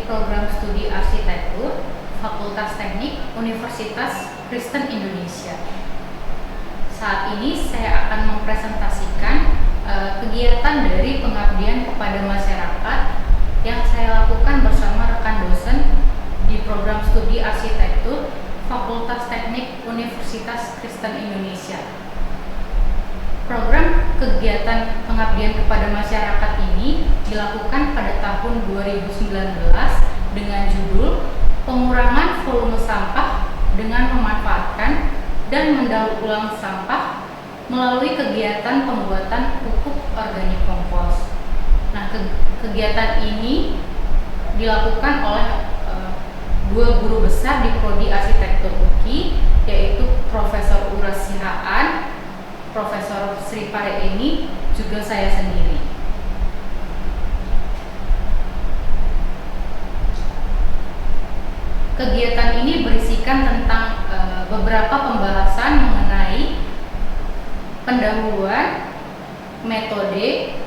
Program Studi Arsitektur Fakultas Teknik Universitas Kristen Indonesia. Saat ini saya akan mempresentasikan kegiatan dari pengabdian kepada masyarakat yang saya lakukan bersama rekan dosen di Program Studi Arsitektur Fakultas Teknik Universitas Kristen Indonesia. Program kegiatan pengabdian kepada masyarakat ini dilakukan pada tahun 2019 dengan judul Pengurangan Volume Sampah dengan Memanfaatkan dan Mendaur Ulang Sampah melalui kegiatan pembuatan pupuk organik kompos. Nah, kegiatan ini dilakukan oleh dua guru besar di Prodi Arsitektur UKI, yaitu Profesor Uras Sihaan, Profesor Sri Pareeni, juga saya sendiri. Kegiatan ini berisikan tentang beberapa pembahasan mengenai pendahuluan, metode,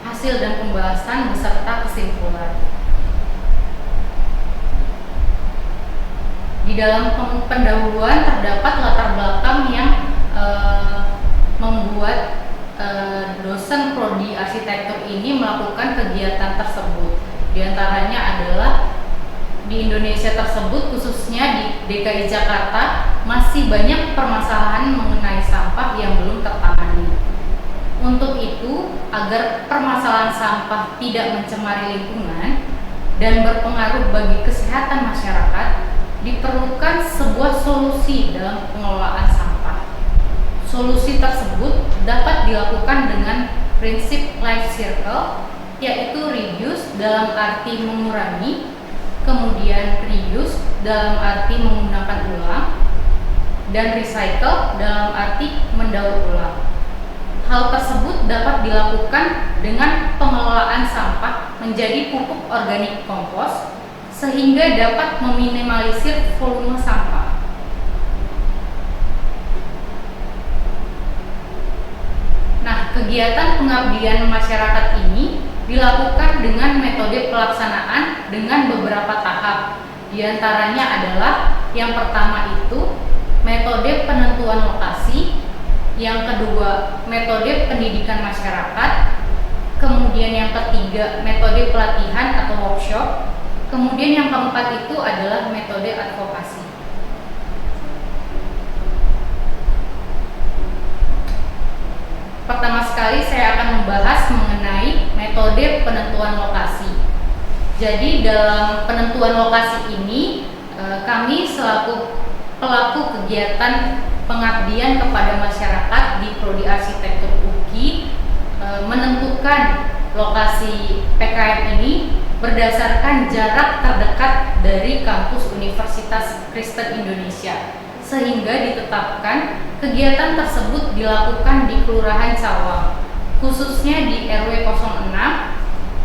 hasil dan pembahasan beserta kesimpulan. Di dalam pendahuluan terdapat latar belakang yang membuat dosen Prodi Arsitektur ini melakukan kegiatan tersebut. Di antaranya adalah di Indonesia tersebut, khususnya di DKI Jakarta, masih banyak permasalahan mengenai sampah yang belum tertangani. Untuk itu, agar permasalahan sampah tidak mencemari lingkungan dan berpengaruh bagi kesehatan masyarakat, diperlukan sebuah solusi dalam pengelolaan sampah. Solusi tersebut dapat dilakukan dengan prinsip life circle, yaitu reduce dalam arti mengurangi, kemudian reuse dalam arti menggunakan ulang, dan recycle dalam arti mendaur ulang. Hal tersebut dapat dilakukan dengan pengelolaan sampah menjadi pupuk organik kompos, sehingga dapat meminimalisir volume sampah. Nah, kegiatan pengabdian masyarakat ini dilakukan dengan metode pelaksanaan dengan beberapa tahap. Di antaranya adalah yang pertama itu metode penentuan lokasi, yang kedua metode pendidikan masyarakat, kemudian yang ketiga metode pelatihan atau workshop, kemudian yang keempat itu adalah metode advokasi. Pertama sekali saya akan membahas mengenai metode penentuan lokasi. Jadi dalam penentuan lokasi ini kami selaku pelaku kegiatan pengabdian kepada masyarakat di Prodi Arsitektur UKI menentukan lokasi PKM ini berdasarkan jarak terdekat dari kampus Universitas Kristen Indonesia, sehingga ditetapkan kegiatan tersebut dilakukan di Kelurahan Cawang, khususnya di RW 06,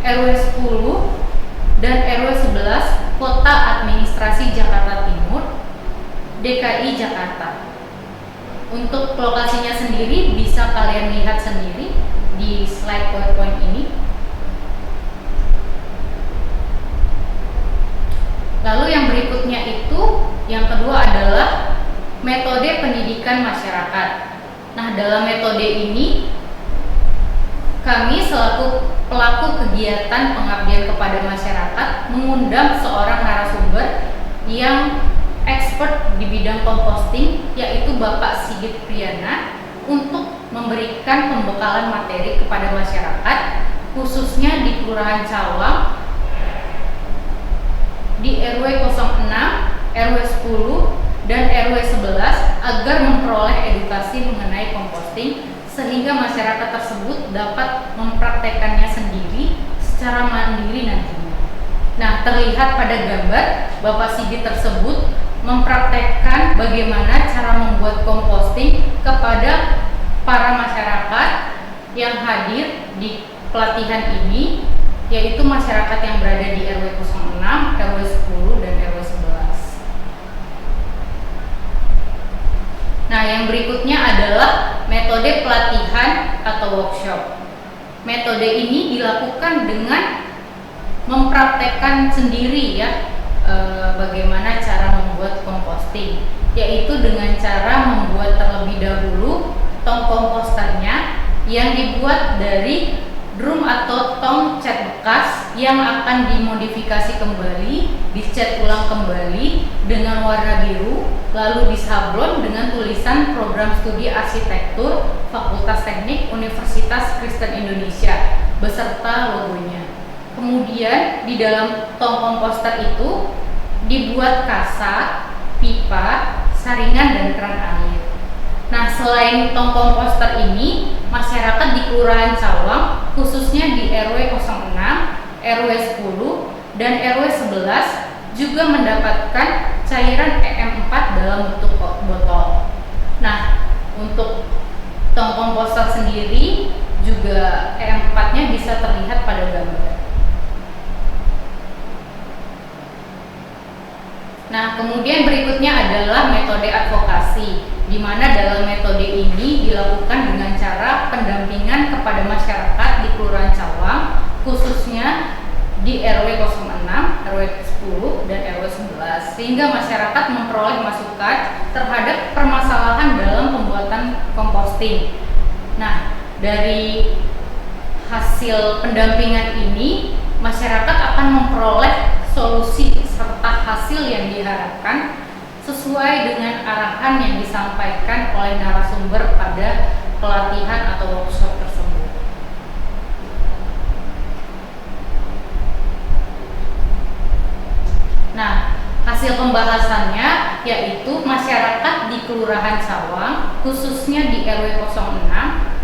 RW 10, dan RW 11 Kota Administrasi Jakarta Timur, DKI Jakarta. Untuk lokasinya sendiri bisa kalian lihat sendiri di slide PowerPoint ini. Lalu yang berikutnya itu, yang kedua adalah metode pendidikan masyarakat. Nah, dalam metode ini kami selaku pelaku kegiatan pengabdian kepada masyarakat mengundang seorang narasumber yang expert di bidang composting, yaitu Bapak Sigit Priyana, untuk memberikan pembekalan materi kepada masyarakat, khususnya di Kelurahan Cawang, di RW 06, RW 10, dan RW 11 agar memperoleh edukasi mengenai composting, sehingga masyarakat tersebut dapat mempraktekannya sendiri secara mandiri nantinya. Nah, terlihat pada gambar Bapak Sigit tersebut mempraktekkan bagaimana cara membuat composting kepada para masyarakat yang hadir di pelatihan ini, yaitu masyarakat yang berada di RW 06, RW 10, dan RW 11. Nah, yang berikutnya adalah metode pelatihan atau workshop. Metode ini dilakukan dengan mempraktekkan sendiri ya bagaimana cara membuat composting, yaitu dengan cara membuat terlebih dahulu tong komposternya yang dibuat dari drum atau tong cat bekas yang akan dimodifikasi kembali, dicat ulang kembali dengan warna biru, lalu disablon dengan tulisan Program Studi Arsitektur Fakultas Teknik Universitas Kristen Indonesia beserta logonya. Kemudian di dalam tong komposter itu dibuat kasa, pipa, saringan, dan keran air. Nah, selain tong komposter ini, masyarakat di Kelurahan Cawang, khususnya di RW 06, RW 10, dan RW 11 juga mendapatkan cairan EM4 dalam bentuk botol. Nah, untuk tong komposter sendiri juga EM4-nya bisa terlihat pada gambar. Nah, kemudian berikutnya adalah metode advokasi, di mana dalam metode ini dilakukan dengan cara pendampingan kepada masyarakat di Kelurahan Cawang, khususnya di RW 06, RW 10, dan RW 11, sehingga masyarakat memperoleh masukan terhadap permasalahan dalam pembuatan composting. Nah, dari hasil pendampingan ini, masyarakat akan memperoleh solusi serta hasil yang diharapkan sesuai dengan arahan yang disampaikan oleh narasumber pada pelatihan atau workshop tersebut. Nah, hasil pembahasannya yaitu masyarakat di Kelurahan Cawang, khususnya di RW 06,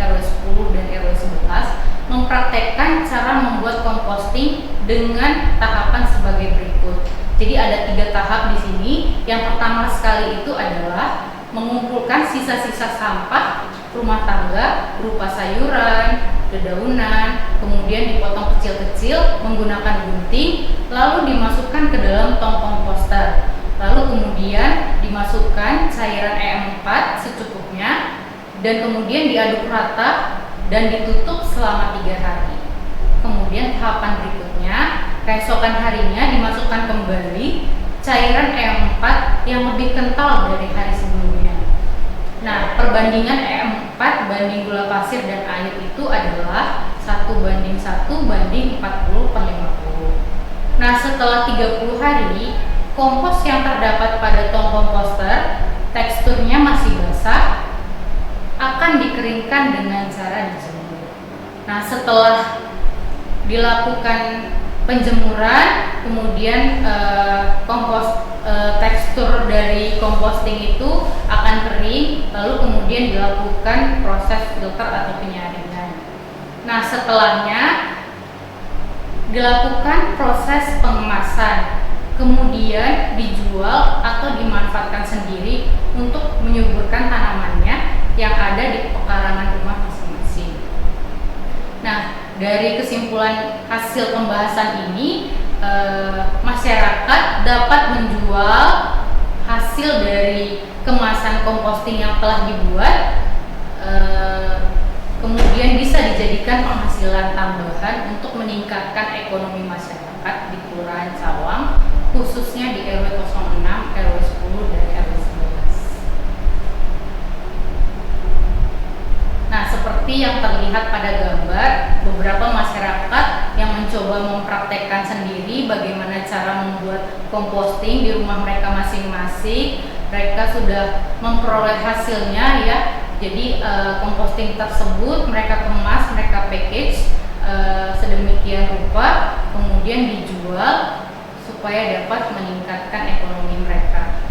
RW 10, dan RW 11 mempraktekkan cara membuat composting dengan tahapan sebagai berikut. Jadi ada 3 tahap di sini. Yang pertama sekali itu adalah mengumpulkan sisa-sisa sampah rumah tangga berupa sayuran, dedaunan, kemudian dipotong kecil-kecil menggunakan gunting, lalu dimasukkan ke dalam tong komposter. Lalu kemudian dimasukkan cairan EM4 secukupnya dan kemudian diaduk rata dan ditutup selama 3 hari. Kemudian tahapan berikutnya, keesokan harinya dimasukkan kembali cairan EM4 yang lebih kental dari hari sebelumnya. Nah, perbandingan EM4 banding gula pasir dan air itu adalah 1:1 banding 40/50. Nah, setelah 30 hari, kompos yang terdapat pada tong komposter teksturnya masih basah, akan dikeringkan dengan cara dijemur. Nah, setelah dilakukan penjemuran, kemudian tekstur dari composting itu akan kering, lalu kemudian dilakukan proses filter atau penyaringan. Nah, setelahnya dilakukan proses pengemasan, kemudian dijual atau dimanfaatkan sendiri untuk menyuburkan tanamannya yang ada di pekarangan rumah masing-masing. Nah, dari kesimpulan hasil pembahasan ini, masyarakat dapat menjual hasil dari kemasan composting yang telah dibuat, kemudian bisa dijadikan penghasilan tambahan untuk meningkatkan ekonomi masyarakat di Kelurahan Cawang, khususnya di RW 06, RW 10, dan RW 11. Nah, seperti yang terlihat pada gambar, beberapa masyarakat yang mencoba mempraktekkan sendiri bagaimana cara membuat composting di rumah mereka masing-masing. Mereka sudah memperoleh hasilnya ya. Jadi composting tersebut mereka kemas, mereka package sedemikian rupa, kemudian dijual supaya dapat meningkatkan ekonomi mereka.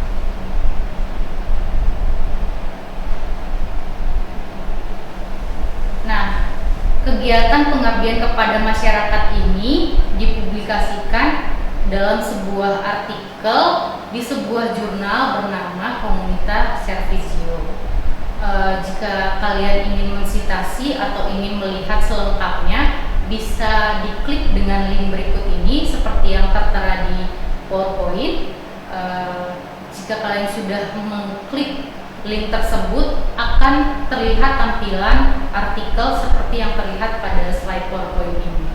Nah, kegiatan pengabdian kepada masyarakat ini dipublikasikan dalam sebuah artikel di sebuah jurnal bernama Komunitas Servizio. Jika kalian ingin mensitasi atau ingin melihat selengkapnya, bisa diklik dengan link berikut ini seperti yang tertera di PowerPoint. Jika kalian sudah mengklik link tersebut, akan terlihat tampilan artikel seperti yang terlihat pada slide PowerPoint ini.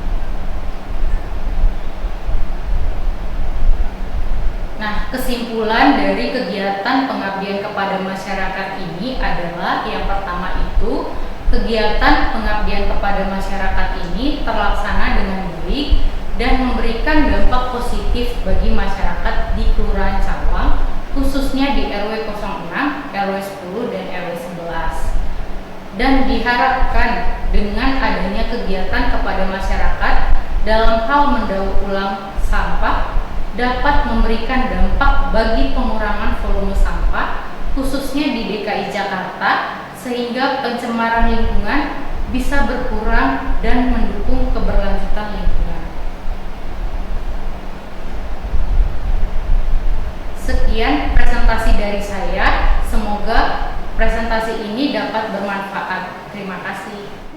kesimpulan dari kegiatan pengabdian kepada masyarakat ini adalah yang pertama itu, kegiatan pengabdian kepada masyarakat ini terlaksana dengan baik dan memberikan dampak positif bagi masyarakat di Kelurahan Cawang, khususnya di RW 06, RW 10, dan RW 11. Dan diharapkan dengan adanya kegiatan kepada masyarakat dalam hal mendaur ulang sampah dapat memberikan dampak bagi pengurangan volume sampah khususnya di DKI Jakarta, sehingga pencemaran lingkungan bisa berkurang dan mendukung keberlanjutan lingkungan. Sekian presentasi dari saya, semoga presentasi ini dapat bermanfaat. Terima kasih.